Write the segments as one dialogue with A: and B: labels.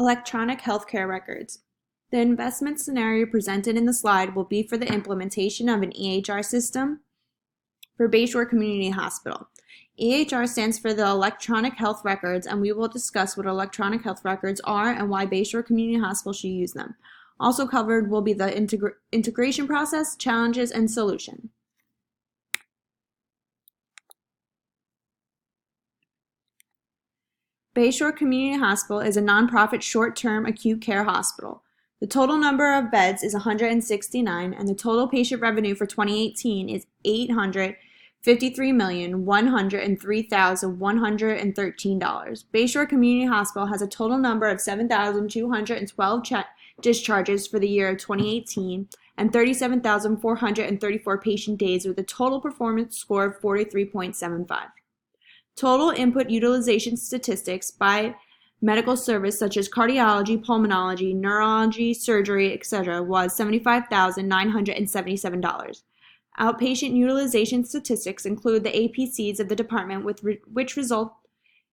A: Electronic healthcare records. The investment scenario presented in the slide will be for the implementation of an EHR system for Bayshore Community Hospital. EHR stands for the Electronic Health Records, and we will discuss what electronic health records are and why Bayshore Community Hospital should use them. Also covered will be the integration process, challenges, and solution. Bayshore Community Hospital is a nonprofit short-term acute care hospital. The total number of beds is 169, and the total patient revenue for 2018 is $853,103,113. Bayshore Community Hospital has a total number of 7,212 discharges for the year of 2018 and 37,434 patient days with a total performance score of 43.75. Total input utilization statistics by medical service such as cardiology, pulmonology, neurology, surgery, etc. was $75,977. Outpatient utilization statistics include the APCs of the department, which result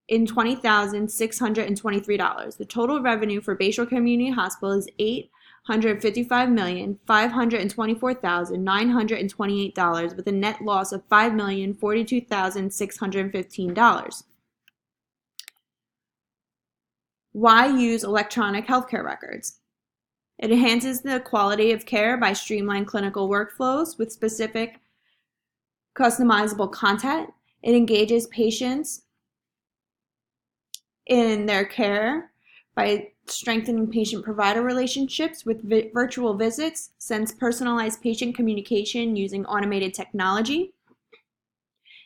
A: in $20,623. The total revenue for Bayshore Community Hospital is $855,524,928 with a net loss of $5,042,615. Why use electronic healthcare records? It enhances the quality of care by streamlined clinical workflows with specific customizable content. It engages patients in their care by strengthening patient-provider relationships with virtual visits, sends personalized patient communication using automated technology.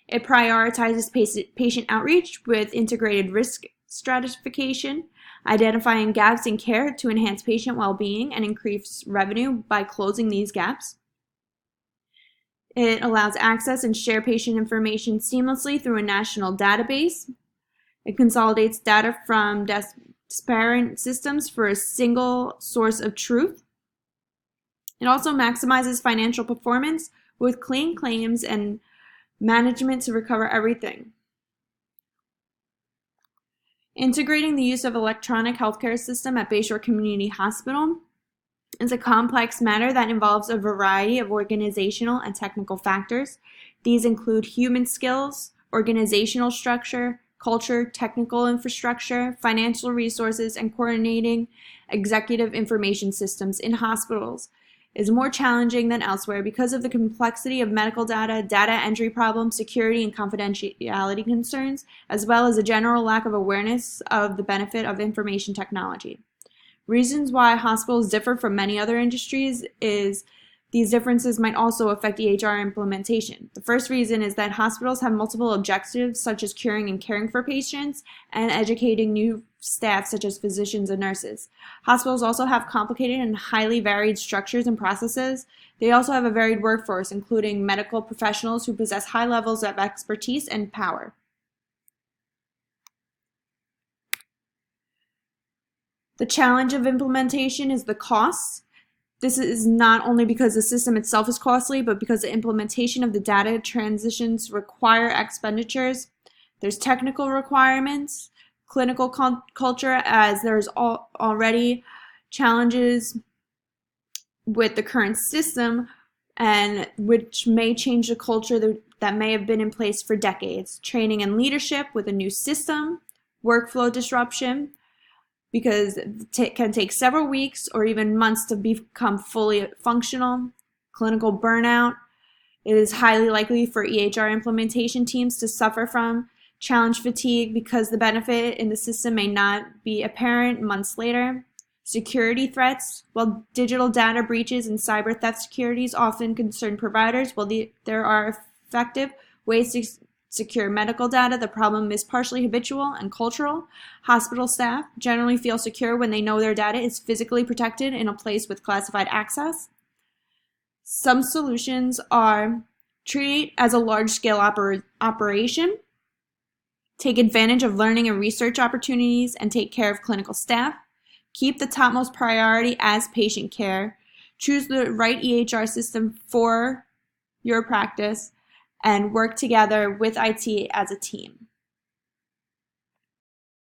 A: It prioritizes patient outreach with integrated risk stratification, identifying gaps in care to enhance patient well-being and increase revenue by closing these gaps. It allows access and share patient information seamlessly through a national database. It consolidates data from disparate systems for a single source of truth. It also maximizes financial performance with clean claims and management to recover everything. Integrating the use of electronic healthcare system at Bayshore Community Hospital is a complex matter that involves a variety of organizational and technical factors. These include human skills, organizational structure, culture, technical infrastructure, financial resources, and coordinating executive information systems in hospitals is more challenging than elsewhere because of the complexity of medical data, data entry problems, security and confidentiality concerns, as well as a general lack of awareness of the benefit of information technology. Reasons why hospitals differ from many other industries is these differences might also affect EHR implementation. The first reason is that hospitals have multiple objectives such as curing and caring for patients and educating new staff such as physicians and nurses. Hospitals also have complicated and highly varied structures and processes. They also have a varied workforce, including medical professionals who possess high levels of expertise and power. The challenge of implementation is the costs. This is not only because the system itself is costly, but because the implementation of the data transitions require expenditures. There's technical requirements, clinical culture, as there's already challenges with the current system, and which may change the culture that may have been in place for decades. Training and leadership with a new system, workflow disruption, because it can take several weeks or even months to become fully functional. Clinical burnout. It is highly likely for EHR implementation teams to suffer from challenge fatigue because the benefit in the system may not be apparent months later. Security threats. While digital data breaches and cyber theft securities often concern providers, while there are effective ways to secure medical data, the problem is partially habitual and cultural. Hospital staff generally feel secure when they know their data is physically protected in a place with classified access. Some solutions are treat it as a large-scale operation, take advantage of learning and research opportunities, and take care of clinical staff. Keep the topmost priority as patient care. Choose the right EHR system for your practice, and work together with IT as a team.